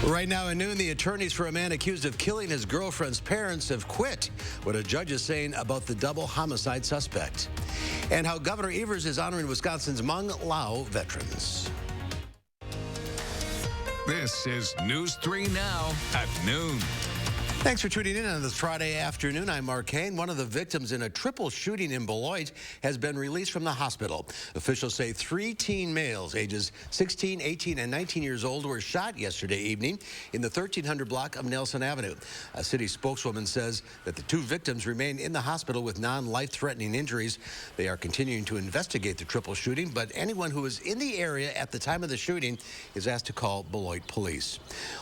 Right now at noon, the attorneys for a man accused of killing his girlfriend's parents have quit. What a judge is saying about the double homicide suspect. And how Governor Evers is honoring Wisconsin's Hmong Lao veterans. This is News 3 Now at noon. Thanks for tuning in on this Friday afternoon. I'm Mark Kane. One of the victims in a triple shooting in Beloit has been released from the hospital. Officials say 3 teen males, ages 16, 18, and 19 years old, were shot yesterday evening in the 1300 block of Nelson Avenue. A city spokeswoman says that the 2 victims remain in the hospital with non-life-threatening injuries. They are continuing to investigate the triple shooting, but anyone who was in the area at the time of the shooting is asked to call Beloit police.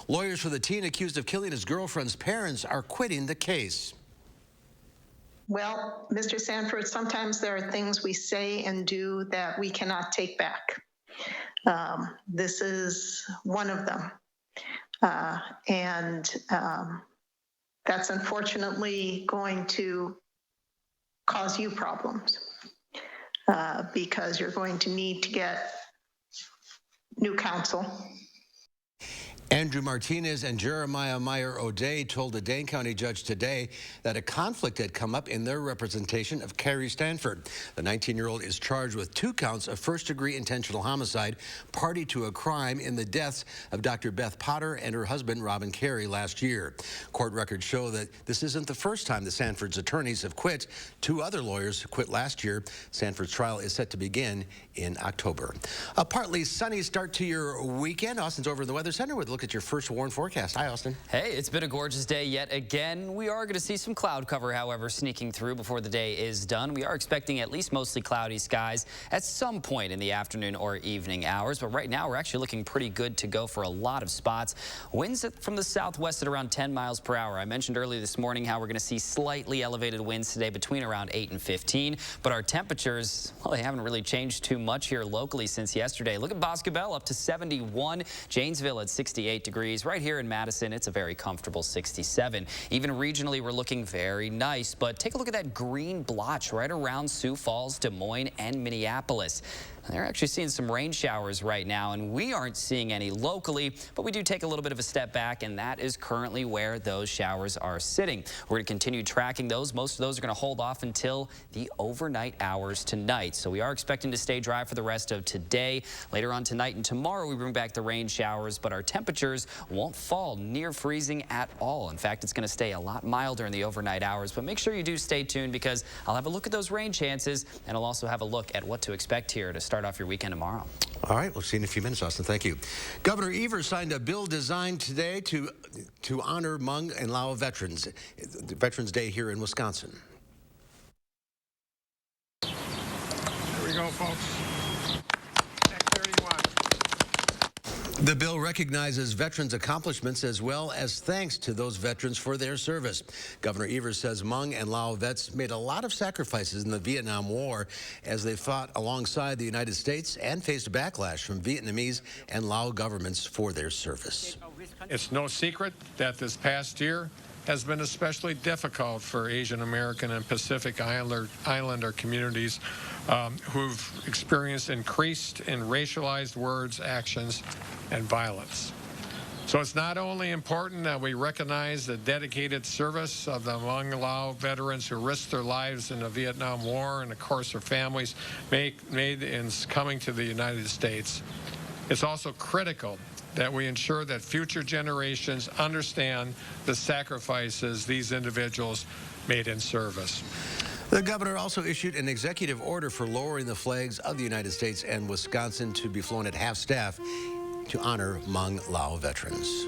Lawyers for the teen accused of killing his girlfriend's parents are quitting the case. Well, Mr. Sanford, sometimes there are things we say and do that we cannot take back. This is one of them. That's unfortunately going to cause you problems because you're going to need to get new counsel. Andrew Martinez and Jeremiah Meyer O'Day told a Dane County judge today that a conflict had come up in their representation of Carrie Stanford. The 19-year-old is charged with 2 counts of first-degree intentional homicide, party to a crime in the deaths of Dr. Beth Potter and her husband, Robin Carey, last year. Court records show that this isn't the first time the Sanford's attorneys have quit. 2 other lawyers quit last year. Sanford's trial is set to begin in October. A partly sunny start to your weekend. Austin's over in the Weather Center with a look at your first warn forecast. Hi, Austin. Hey, it's been a gorgeous day yet again. We are going to see some cloud cover, however, sneaking through before the day is done. We are expecting at least mostly cloudy skies at some point in the afternoon or evening hours. But right now, we're actually looking pretty good to go for a lot of spots. Winds from the southwest at around 10 miles per hour. I mentioned earlier this morning how we're going to see slightly elevated winds today between around 8 and 15. But our temperatures, well, they haven't really changed too much here locally since yesterday. Look at Boscobel up to 71. Janesville at 68 degrees. Right here in Madison, it's a very comfortable 67. Even regionally, we're looking very nice. But take a look at that green blotch right around Sioux Falls, Des Moines, and Minneapolis. They're actually seeing some rain showers right now, and we aren't seeing any locally, but we do take a little bit of a step back, and that is currently where those showers are sitting. We're going to continue tracking those. Most of those are going to hold off until the overnight hours tonight. So we are expecting to stay dry for the rest of today. Later on tonight and tomorrow, we bring back the rain showers, but our temperatures won't fall near freezing at all. In fact, it's going to stay a lot milder in the overnight hours, but make sure you do stay tuned because I'll have a look at those rain chances, and I'll also have a look at what to expect here to start off your weekend tomorrow. All right, we'll see you in a few minutes, Austin. Thank you. Governor Evers signed a bill designed today to honor Hmong and Lao veterans. Veterans Day here in Wisconsin. Here we go, folks. Act 31. The bill recognizes veterans' accomplishments as well as thanks to those veterans for their service. Governor Evers says Hmong and Lao vets made a lot of sacrifices in the Vietnam War as they fought alongside the United States and faced backlash from Vietnamese and Lao governments for their service. It's no secret that this past year has been especially difficult for Asian American and Pacific Islander communities who've experienced increased in racialized words, actions, and violence. So it's not only important that we recognize the dedicated service of the Hmong Lao veterans who risked their lives in the Vietnam War and, of course, their families made in coming to the United States. It's also critical that we ensure that future generations understand the sacrifices these individuals made in service. The governor also issued an executive order for lowering the flags of the United States and Wisconsin to be flown at half-staff to honor Hmong Lao veterans.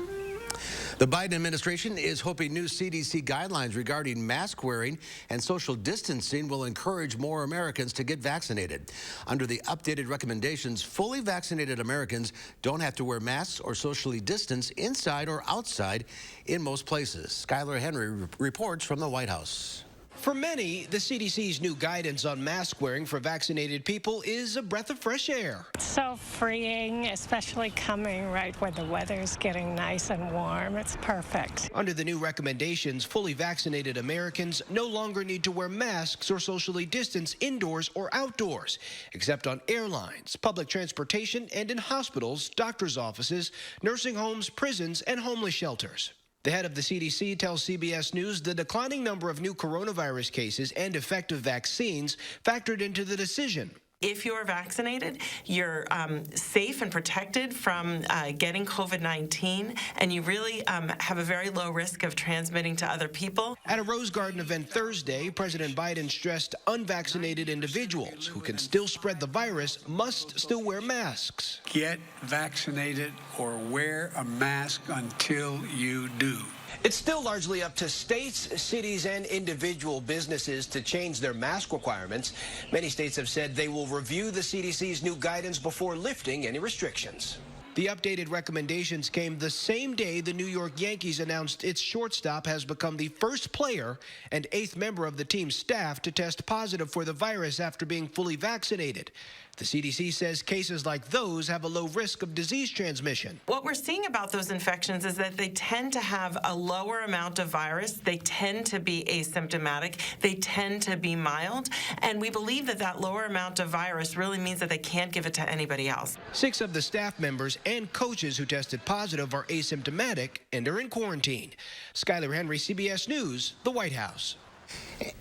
The Biden administration is hoping new CDC guidelines regarding mask wearing and social distancing will encourage more Americans to get vaccinated. Under the updated recommendations, fully vaccinated Americans don't have to wear masks or socially distance inside or outside in most places. Skylar Henry reports from the White House. For many, the CDC's new guidance on mask wearing for vaccinated people is a breath of fresh air. It's so freeing, especially coming right when the weather's getting nice and warm. It's perfect. Under the new recommendations, fully vaccinated Americans no longer need to wear masks or socially distance indoors or outdoors, except on airlines, public transportation, and in hospitals, doctors' offices, nursing homes, prisons, and homeless shelters. The head of the CDC tells CBS News the declining number of new coronavirus cases and effective vaccines factored into the decision. If you're vaccinated, you're safe and protected from getting COVID-19, and you really have a very low risk of transmitting to other people. At a Rose Garden event Thursday, President Biden stressed unvaccinated individuals who can still spread the virus must still wear masks. Get vaccinated or wear a mask until you do. It's still largely up to states, cities, and individual businesses to change their mask requirements. Many states have said they will review the CDC's new guidance before lifting any restrictions. The updated recommendations came the same day the New York Yankees announced its shortstop has become the first player and 8th member of the team's staff to test positive for the virus after being fully vaccinated. The CDC says cases like those have a low risk of disease transmission. What we're seeing about those infections is that they tend to have a lower amount of virus. They tend to be asymptomatic. They tend to be mild. And we believe that that lower amount of virus really means that they can't give it to anybody else. 6 of the staff members and coaches who tested positive are asymptomatic and are in quarantine. Skylar Henry, CBS News, the White House.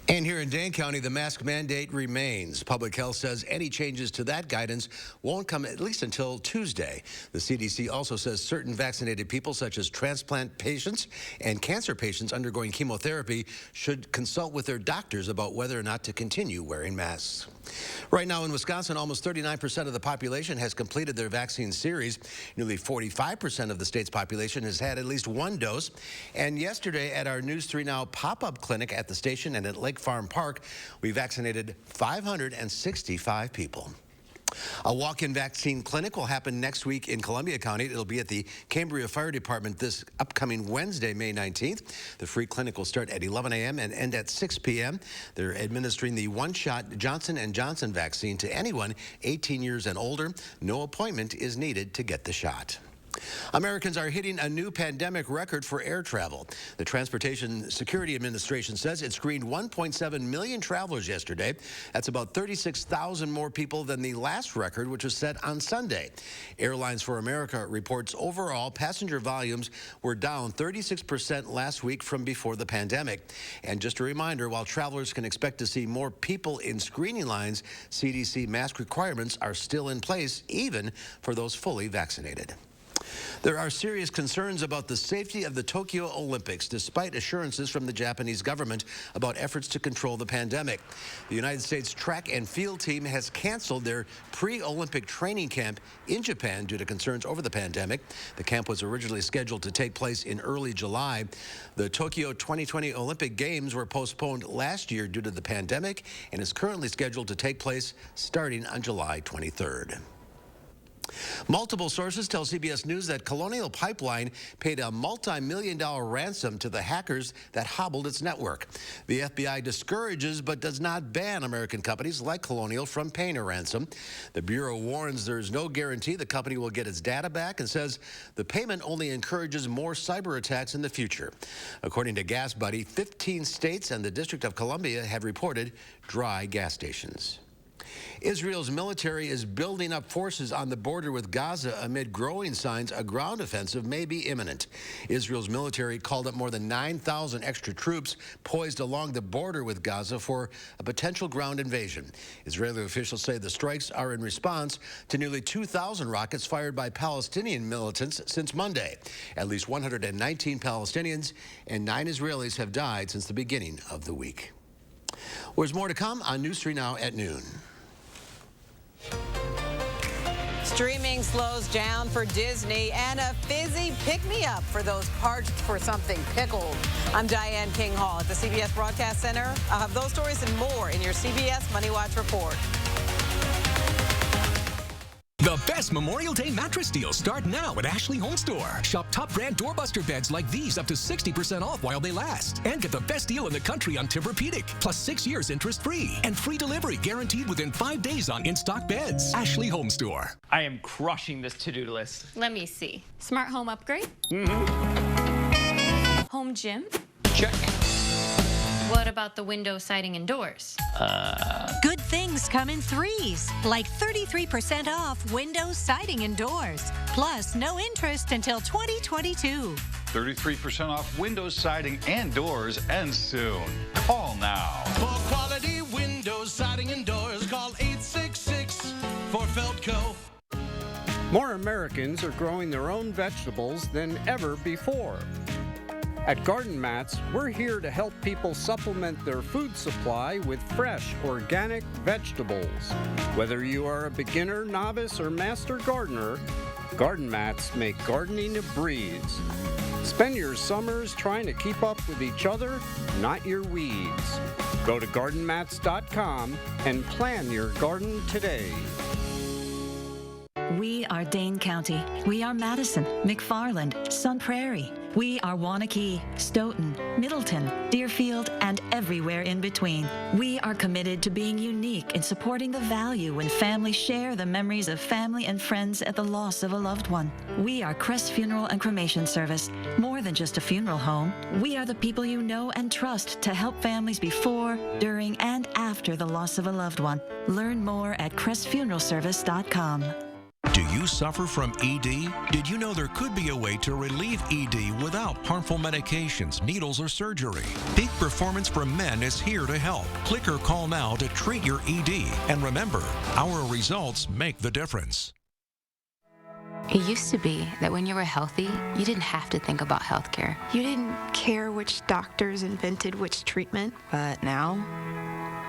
And here in Dane County, the mask mandate remains. Public Health says any changes to that guidance won't come at least until Tuesday. The CDC also says certain vaccinated people, such as transplant patients and cancer patients undergoing chemotherapy, should consult with their doctors about whether or not to continue wearing masks. Right now in Wisconsin, almost 39% of the population has completed their vaccine series. Nearly 45% of the state's population has had at least one dose. And yesterday at our News 3 Now pop-up clinic at the station and at Lake Farm Park, we vaccinated 565 people. A walk-in vaccine clinic will happen next week in Columbia County. It'll be at the Cambria Fire Department this upcoming Wednesday, May 19th. The free clinic will start at 11 a.m. and end at 6 p.m. They're administering the one-shot Johnson & Johnson vaccine to anyone 18 years and older. No appointment is needed to get the shot. Americans are hitting a new pandemic record for air travel. The Transportation Security Administration says it screened 1.7 million travelers yesterday. That's about 36,000 more people than the last record, which was set on Sunday. Airlines for America reports overall passenger volumes were down 36% last week from before the pandemic. And just a reminder, while travelers can expect to see more people in screening lines, CDC mask requirements are still in place, even for those fully vaccinated. There are serious concerns about the safety of the Tokyo Olympics, despite assurances from the Japanese government about efforts to control the pandemic. The United States track and field team has canceled their pre-Olympic training camp in Japan due to concerns over the pandemic. The camp was originally scheduled to take place in early July. The Tokyo 2020 Olympic Games were postponed last year due to the pandemic and is currently scheduled to take place starting on July 23rd. Multiple sources tell CBS News that Colonial Pipeline paid a multi-million-dollar ransom to the hackers that hobbled its network. The FBI discourages but does not ban American companies like Colonial from paying a ransom. The Bureau warns there is no guarantee the company will get its data back and says the payment only encourages more cyber attacks in the future. According to Gas Buddy, 15 states and the District of Columbia have reported dry gas stations. Israel's military is building up forces on the border with Gaza amid growing signs a ground offensive may be imminent. Israel's military called up more than 9,000 extra troops poised along the border with Gaza for a potential ground invasion. Israeli officials say the strikes are in response to nearly 2,000 rockets fired by Palestinian militants since Monday. At least 119 Palestinians and 9 Israelis have died since the beginning of the week. There's more to come on News 3 Now at noon. Streaming slows down for Disney and a fizzy pick-me-up for those parched for something pickled. I'm Diane King Hall at the CBS Broadcast Center. I'll have those stories and more in your CBS Money Watch report. The best Memorial Day mattress deals start now at Ashley Home Store. Shop top brand doorbuster beds like these up to 60% off while they last. And get the best deal in the country on Tempur-Pedic, plus 6 years interest-free. And free delivery guaranteed within 5 days on in-stock beds. Ashley Home Store. I am crushing this to-do list. Let me see. Smart home upgrade? Home gym? Check. What about the window, siding, and doors? Good things come in threes, like 33% off windows, siding, and doors. Plus, no interest until 2022. 33% off windows, siding, and doors ends soon. Call now. For quality windows, siding, and doors, call 866 for Feldco. More Americans are growing their own vegetables than ever before. At Garden Mats, we're here to help people supplement their food supply with fresh, organic vegetables. Whether you are a beginner, novice, or master gardener, Garden Mats make gardening a breeze. Spend your summers trying to keep up with each other, not your weeds. Go to gardenmats.com and plan your garden today. We are Dane County. We are Madison, McFarland, Sun Prairie. We are Waunakee, Stoughton, Middleton, Deerfield, and everywhere in between. We are committed to being unique in supporting the value when families share the memories of family and friends at the loss of a loved one. We are Crest Funeral and Cremation Service. More than just a funeral home, we are the people you know and trust to help families before, during, and after the loss of a loved one. Learn more at crestfuneralservice.com. Do you suffer from ED? Did you know there could be a way to relieve ED without harmful medications, needles, or surgery? Peak Performance for Men is here to help. Click or call now to treat your ED. And remember, our results make the difference. It used to be that when you were healthy, you didn't have to think about healthcare. You didn't care which doctors invented which treatment. But now,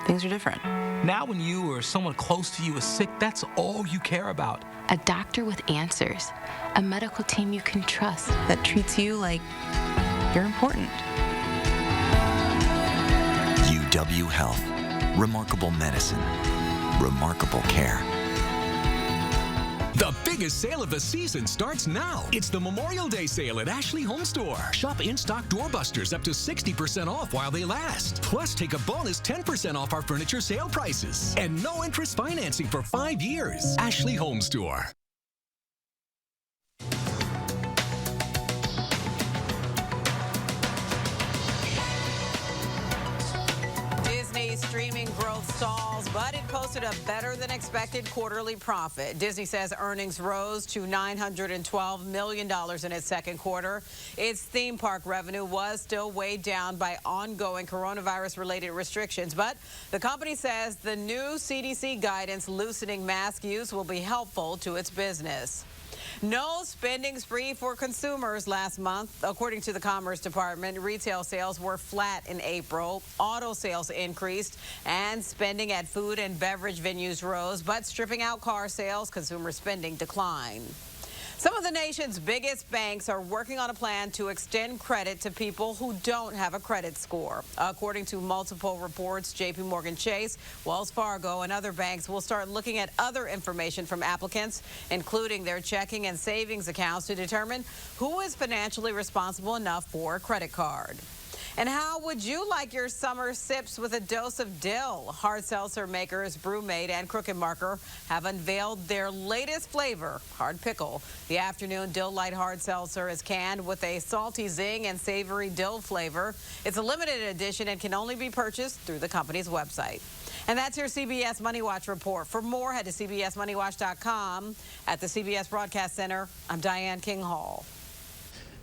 things are different. Now when you or someone close to you is sick, that's all you care about. A doctor with answers. A medical team you can trust that treats you like you're important. UW Health. Remarkable medicine. Remarkable care. The biggest sale of the season starts now. It's the Memorial Day sale at Ashley Home Store. Shop in-stock doorbusters up to 60% off while they last. Plus, take a bonus 10% off our furniture sale prices. And no interest financing for 5 years. Ashley Home Store. Streaming growth stalls, but it posted a better-than-expected quarterly profit. Disney says earnings rose to $912 million in its second quarter. Its theme park revenue was still weighed down by ongoing coronavirus-related restrictions, but the company says the new CDC guidance loosening mask use will be helpful to its business. No spending spree for consumers last month. According to the Commerce Department, retail sales were flat in April. Auto sales increased, and spending at food and beverage venues rose. But stripping out car sales, consumer spending declined. Some of the nation's biggest banks are working on a plan to extend credit to people who don't have a credit score. According to multiple reports, JPMorgan Chase, Wells Fargo, and other banks will start looking at other information from applicants, including their checking and savings accounts, to determine who is financially responsible enough for a credit card. And how would you like your summer sips with a dose of dill? Hard seltzer makers Brewmate and Crooked Marker have unveiled their latest flavor, Hard Pickle. The afternoon Dill Light Hard Seltzer is canned with a salty zing and savory dill flavor. It's a limited edition and can only be purchased through the company's website. And that's your CBS Money Watch report. For more, head to CBSMoneyWatch.com. At the CBS Broadcast Center, I'm Diane King Hall.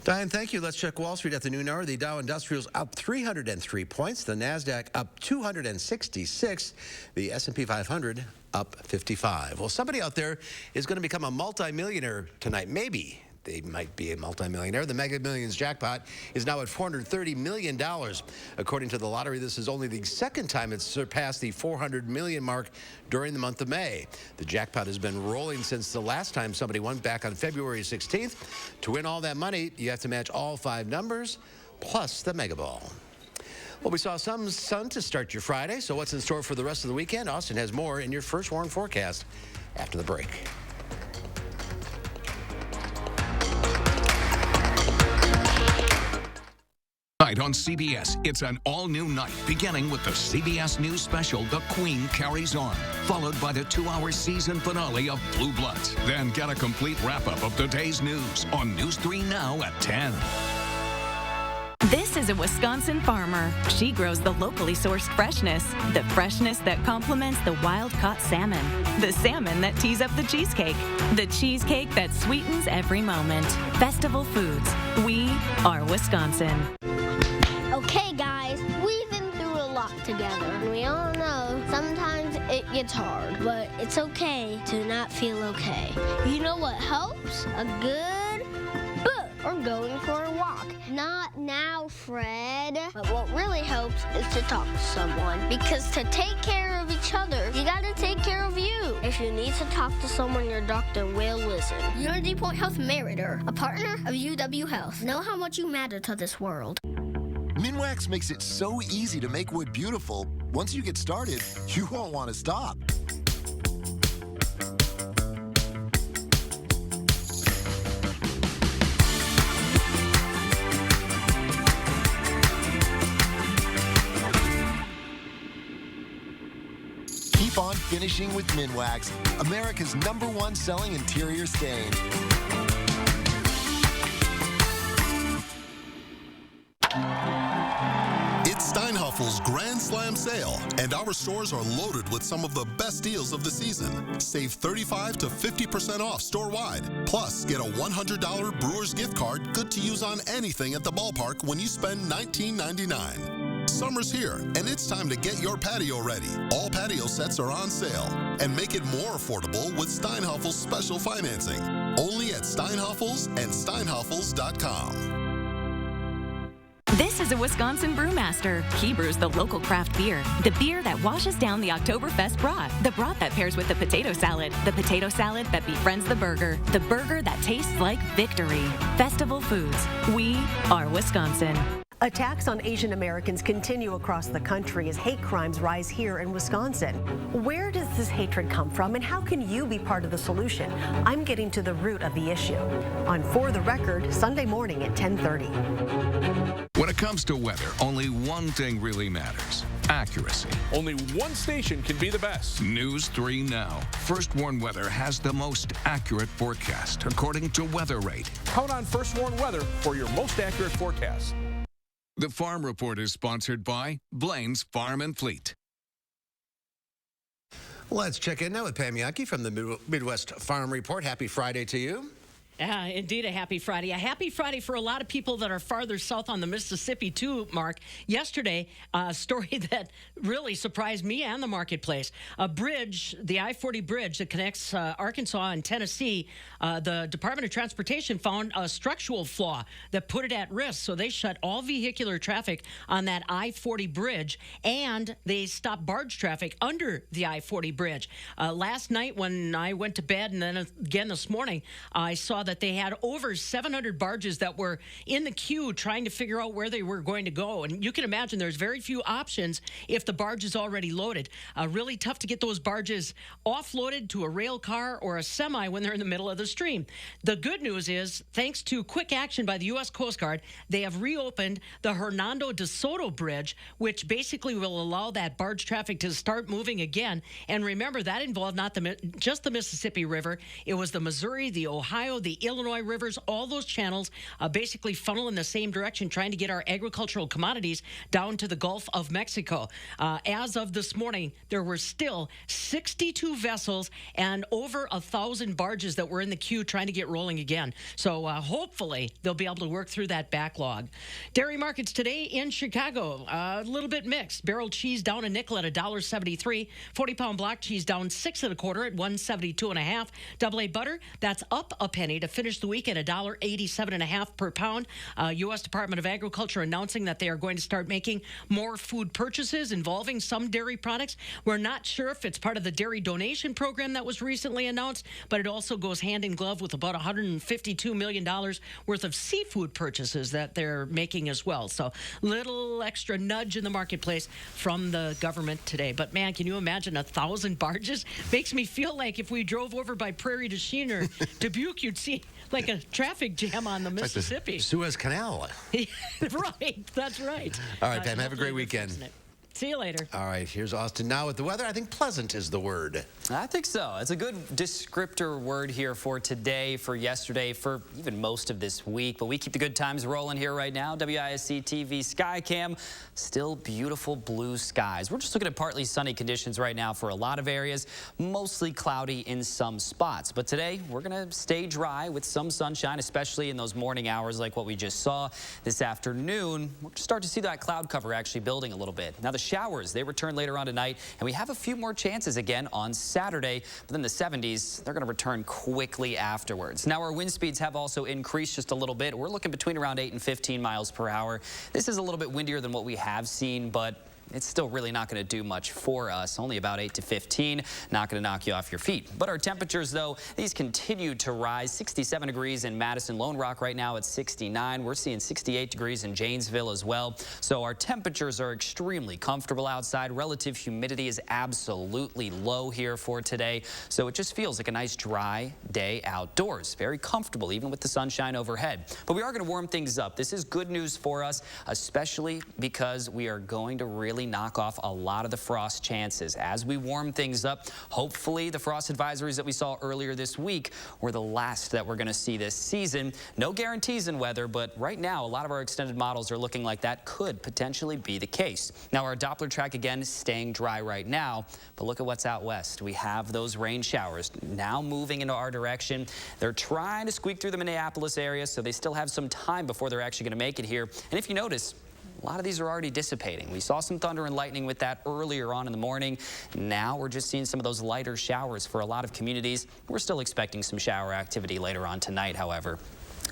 Diane, thank you. Let's check Wall Street at the noon hour. The Dow Industrials up 303 points. The NASDAQ up 266. The S&P 500 up 55. Well, somebody out there is going to become a multimillionaire tonight. Maybe they might be a multimillionaire. The Mega Millions jackpot is now at $430 million. According to the lottery, this is only the second time it's surpassed the $400 million mark during the month of May. The jackpot has been rolling since the last time somebody won, back on February 16th. To win all that money, you have to match all 5 numbers, plus the Mega Ball. Well, we saw some sun to start your Friday, so what's in store for the rest of the weekend? Austin has more in your First Warn forecast after the break. tonight on CBS. It's an all-new night, beginning with the CBS News special, The Queen Carries On, followed by the 2-hour season finale of Blue Bloods. Then get a complete wrap-up of the day's news on News 3 Now at 10. This is a Wisconsin farmer. She grows the locally sourced freshness, the freshness that complements the wild-caught salmon, the salmon that tees up the cheesecake that sweetens every moment. Festival Foods. We are Wisconsin. Okay, guys, we've been through a lot together. We all know sometimes it gets hard, but it's okay to not feel okay. You know what helps? A good book or going for a walk. Not now, Fred. But what really helps is to talk to someone. Because to take care of each other, you gotta take care of you. If you need to talk to someone, your doctor will listen. Unity Point Health Meritor, a partner of UW Health. Know how much you matter to this world. Minwax makes it so easy to make wood beautiful. Once you get started, you won't want to stop. Keep on finishing with Minwax, America's #1 selling interior stain. It's Steinhaffel's Grand Slam Sale, and our stores are loaded with some of the best deals of the season. Save 35 to 50% off store-wide. Plus, get a $100 Brewers gift card good to use on anything at the ballpark when you spend $19.99. Summer's here, and it's time to get your patio ready. All patio sets are on sale, and make it more affordable with Steinhaffel's special financing. Only at Steinhaffel's and Steinhaffels.com. This is a Wisconsin brewmaster. He brews the local craft beer, the beer that washes down the Oktoberfest broth, the broth that pairs with the potato salad that befriends the burger that tastes like victory. Festival Foods. We are Wisconsin. Attacks on Asian Americans continue across the country as hate crimes rise here in Wisconsin. Where does this hatred come from, and how can you be part of the solution? I'm getting to the root of the issue on For the Record, Sunday morning at 10:30. When it comes to weather, only one thing really matters: accuracy. Only one station can be the best. News 3 Now. First Warn Weather has the most accurate forecast, according to Weather Rate. Count on First Warn Weather for your most accurate forecast. The Farm Report is sponsored by Blaine's Farm and Fleet. Let's check in now with Pam Yankee from the Midwest Farm Report. Happy Friday to you. Indeed, a happy Friday. A happy Friday for a lot of people that are farther south on the Mississippi, too, Mark. Yesterday, a story that really surprised me and the marketplace. A bridge, the I-40 bridge that connects Arkansas and Tennessee, the Department of Transportation found a structural flaw that put it at risk. So they shut all vehicular traffic on that I-40 bridge, and they stopped barge traffic under the I-40 bridge. Last night when I went to bed, and then again this morning, I saw that they had over 700 barges that were in the queue trying to figure out where they were going to go. And you can imagine there's very few options if the barge is already loaded. Really tough to get those barges offloaded to a rail car or a semi when they're in the middle of the stream. The good news is, thanks to quick action by the U.S. Coast Guard, they have reopened the Hernando de Soto Bridge, which basically will allow that barge traffic to start moving again. And remember, that involved not just the Mississippi River. It was the Missouri, the Ohio, the Illinois rivers, all those channels basically funnel in the same direction, trying to get our agricultural commodities down to the Gulf of Mexico. As of this morning, there were still 62 vessels and over 1,000 barges that were in the queue trying to get rolling again. So hopefully they'll be able to work through that backlog. Dairy markets today in Chicago, a little bit mixed. Barrel cheese down a nickel at $1.73. 40-pound block cheese down 6 1/4 at $1.72.5. Double A butter, that's up a penny to finish the week at $1.87.5 per pound. U.S. Department of Agriculture announcing that they are going to start making more food purchases involving some dairy products. We're not sure if it's part of the dairy donation program that was recently announced, but it also goes hand in glove with about $152 million worth of seafood purchases that they're making as well. So little extra nudge in the marketplace from the government today. But man, can you imagine 1,000 barges? Makes me feel like if we drove over by Prairie du Chien or Dubuque, you'd see like a traffic jam on the Mississippi. Like the Suez Canal. Right, that's right. All right, Pam, have a great weekend. See you later. All right, here's Austin now with the weather. I think pleasant is the word. I think so. It's a good descriptor word here for today, for yesterday, for even most of this week. But we keep the good times rolling here right now. WISC TV Skycam, still beautiful blue skies. We're just looking at partly sunny conditions right now for a lot of areas, mostly cloudy in some spots. But today, we're going to stay dry with some sunshine, especially in those morning hours like what we just saw. This afternoon, we're going to start to see that cloud cover actually building a little bit. Now, the showers, they return later on tonight, and we have a few more chances again on Saturday, but then the 70s, they're going to return quickly afterwards. Now, our wind speeds have also increased just a little bit. We're looking between around 8 and 15 miles per hour. This is a little bit windier than what we have seen, but it's still really not going to do much for us. Only about 8 to 15. Not going to knock you off your feet. But our temperatures, though, these continue to rise. 67 degrees in Madison, Lone Rock right now at 69. We're seeing 68 degrees in Janesville as well. So our temperatures are extremely comfortable outside. Relative humidity is absolutely low here for today. So it just feels like a nice dry day outdoors. Very comfortable, even with the sunshine overhead. But we are going to warm things up. This is good news for us, especially because we are going to really knock off a lot of the frost chances. As we warm things up, hopefully the frost advisories that we saw earlier this week were the last that we're going to see this season. No guarantees in weather, but right now a lot of our extended models are looking like that could potentially be the case. Now our Doppler track again is staying dry right now, but look at what's out west. We have those rain showers now moving into our direction. They're trying to squeak through the Minneapolis area, so they still have some time before they're actually going to make it here. And if you notice, a lot of these are already dissipating. We saw some thunder and lightning with that earlier on in the morning. Now we're just seeing some of those lighter showers for a lot of communities. We're still expecting some shower activity later on tonight, however.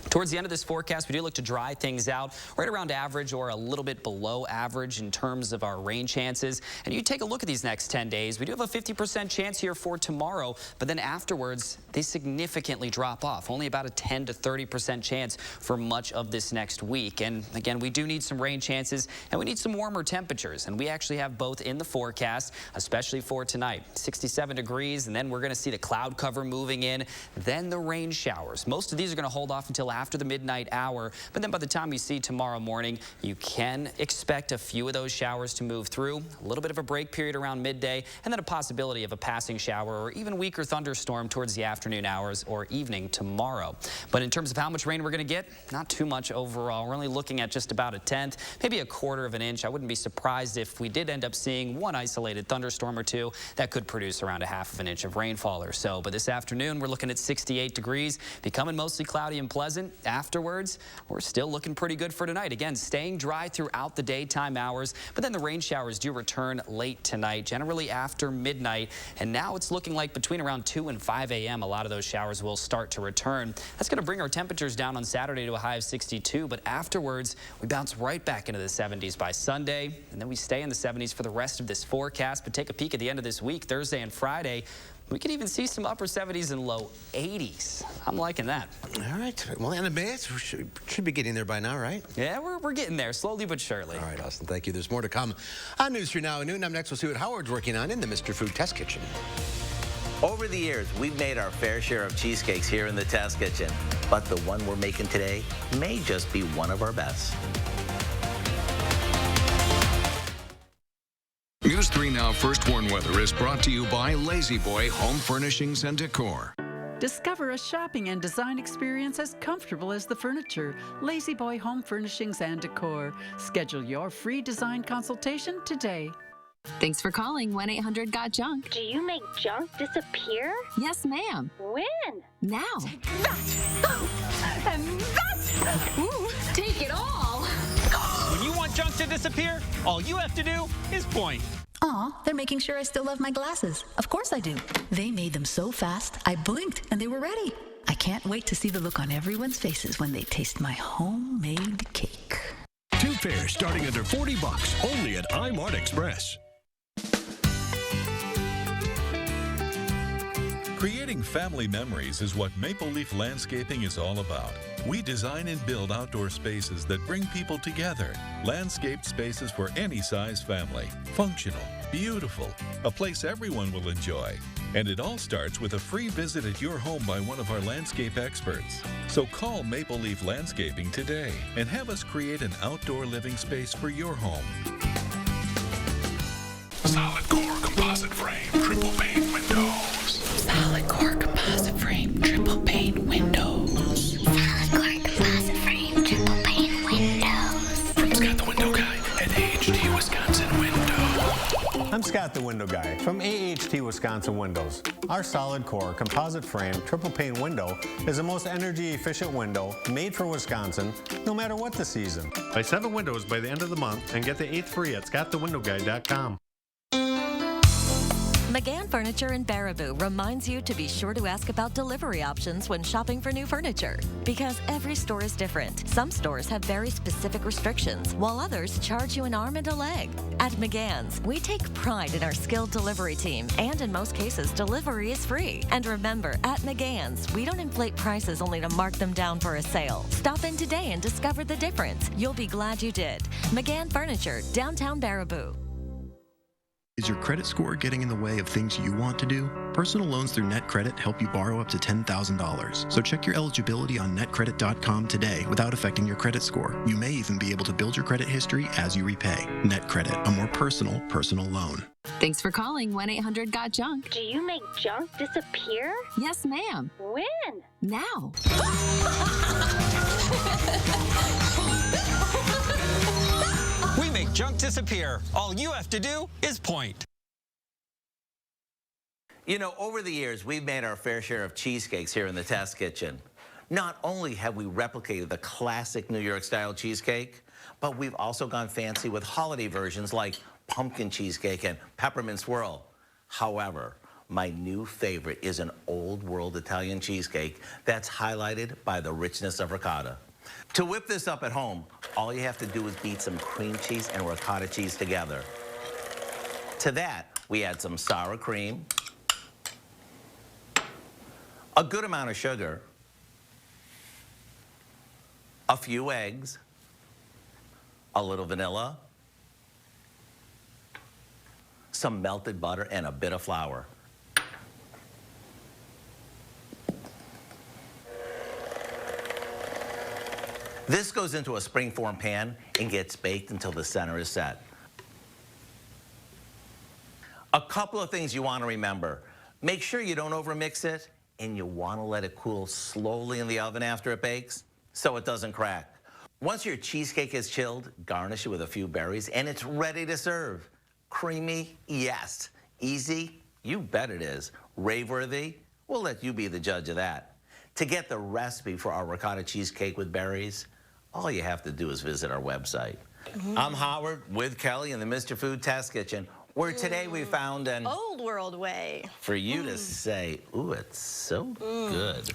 Towards the end of this forecast, we do look to dry things out right around average or a little bit below average in terms of our rain chances. And you take a look at these next 10 days. We do have a 50% chance here for tomorrow, but then afterwards, they significantly drop off. Only about a 10 to 30% chance for much of this next week. And again, we do need some rain chances and we need some warmer temperatures. And we actually have both in the forecast, especially for tonight. 67 degrees, and then we're going to see the cloud cover moving in, then the rain showers. Most of these are going to hold off until after the midnight hour, but then by the time we see tomorrow morning, you can expect a few of those showers to move through, a little bit of a break period around midday, and then a possibility of a passing shower or even weaker thunderstorm towards the afternoon hours or evening tomorrow. But in terms of how much rain we're going to get, not too much overall. We're only looking at just about a tenth, maybe a quarter of an inch. I wouldn't be surprised if we did end up seeing one isolated thunderstorm or two that could produce around a half of an inch of rainfall or so. But this afternoon, we're looking at 68 degrees, becoming mostly cloudy and pleasant. Afterwards, we're still looking pretty good for tonight. Again, staying dry throughout the daytime hours, but then the rain showers do return late tonight, generally after midnight. And now it's looking like between around 2 and 5 a.m. a lot of those showers will start to return. That's going to bring our temperatures down on Saturday to a high of 62, but afterwards, we bounce right back into the 70s by Sunday, and then we stay in the 70s for the rest of this forecast. But take a peek at the end of this week, Thursday and Friday. We could even see some upper 70s and low 80s. I'm liking that. All right. Well, in a minute, we should be getting there by now, right? Yeah, we're getting there, slowly but surely. All right, Austin, thank you. There's more to come on News 3 Now at noon. Up next, we'll see what Howard's working on in the Mr. Food Test Kitchen. Over the years, we've made our fair share of cheesecakes here in the Test Kitchen, but the one we're making today may just be one of our best. News 3 Now First Warn Weather is brought to you by Lazy Boy Home Furnishings and Decor. Discover a shopping and design experience as comfortable as the furniture. Lazy Boy Home Furnishings and Decor. Schedule your free design consultation today. Thanks for calling 1-800-GOT-JUNK. Do you make junk disappear? Yes, ma'am. When? Now. Take that! And that! Ooh, take it all! When you want junk to disappear, all you have to do is point. Aw, they're making sure I still love my glasses. Of course I do. They made them so fast, I blinked and they were ready. I can't wait to see the look on everyone's faces when they taste my homemade cake. Tube fare starting under $40, only at iMart Express. Creating family memories is what Maple Leaf Landscaping is all about. We design and build outdoor spaces that bring people together. Landscaped spaces for any size family. Functional, beautiful, a place everyone will enjoy. And it all starts with a free visit at your home by one of our landscape experts. So call Maple Leaf Landscaping today and have us create an outdoor living space for your home. Solid core composite frame, triple pane windows. Solid core composite frame, triple pane windows. Solid core composite frame, triple pane windows. From Scott the Window Guy at AHT Wisconsin Window. I'm Scott the Window Guy from AHT Wisconsin Windows. Our solid core composite frame triple pane window is the most energy efficient window made for Wisconsin, no matter what the season. Buy 7 windows by the end of the month and get the 8th free at scottthewindowguy.com. McGann Furniture in Baraboo reminds you to be sure to ask about delivery options when shopping for new furniture. Because every store is different. Some stores have very specific restrictions, while others charge you an arm and a leg. At McGann's, we take pride in our skilled delivery team, and in most cases, delivery is free. And remember, at McGann's, we don't inflate prices only to mark them down for a sale. Stop in today and discover the difference. You'll be glad you did. McGann Furniture, downtown Baraboo. Is your credit score getting in the way of things you want to do? Personal loans through NetCredit help you borrow up to $10,000. So check your eligibility on netcredit.com today without affecting your credit score. You may even be able to build your credit history as you repay. NetCredit, a more personal loan. Thanks for calling 1-800-GOT-JUNK. Do you make junk disappear? Yes, ma'am. When? Now. We make junk disappear. All you have to do is point. You know, over the years, we've made our fair share of cheesecakes here in the test kitchen. Not only have we replicated the classic New York-style cheesecake, but we've also gone fancy with holiday versions like pumpkin cheesecake and peppermint swirl. However, my new favorite is an old-world Italian cheesecake that's highlighted by the richness of ricotta. To whip this up at home, all you have to do is beat some cream cheese and ricotta cheese together. To that, we add some sour cream, a good amount of sugar, a few eggs, a little vanilla, some melted butter, and a bit of flour. This goes into a springform pan and gets baked until the center is set. A couple of things you want to remember. Make sure you don't overmix it, and you want to let it cool slowly in the oven after it bakes so it doesn't crack. Once your cheesecake is chilled, garnish it with a few berries, and it's ready to serve. Creamy? Yes. Easy? You bet it is. Rave-worthy? We'll let you be the judge of that. To get the recipe for our ricotta cheesecake with berries, all you have to do is visit our website. I'm Howard with Kelly in the Mr. Food Test Kitchen, where today we found an old world way for you to say, ooh, it's so good.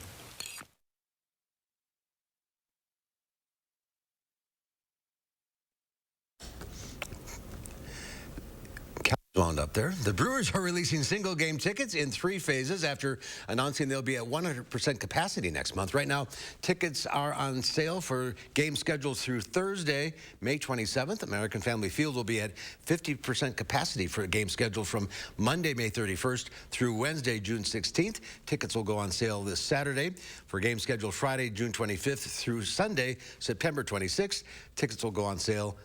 Wound up there. The Brewers are releasing single game tickets in 3 phases after announcing they'll be at 100% capacity next month. Right now, tickets are on sale for games scheduled through Thursday, May 27th. American Family Field will be at 50% capacity for a game scheduled from Monday, May 31st through Wednesday, June 16th. Tickets will go on sale this Saturday. For games scheduled Friday, June 25th through Sunday, September 26th. Tickets will go on sale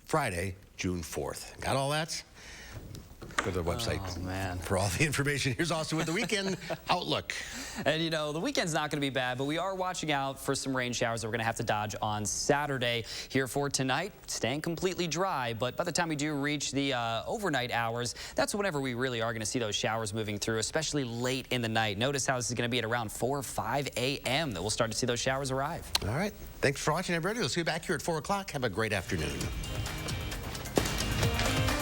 Friday, June 4th. Got all that? Go to the website for all the information. Here's also with the weekend outlook. And you know, the weekend's not going to be bad, but we are watching out for some rain showers that we're going to have to dodge on Saturday. Here for tonight, staying completely dry, but by the time we do reach the overnight hours, that's whenever we really are going to see those showers moving through, especially late in the night. Notice how this is going to be at around 4 or 5 a.m. that we'll start to see those showers arrive. All right. Thanks for watching, everybody. We'll see you back here at 4 o'clock. Have a great afternoon.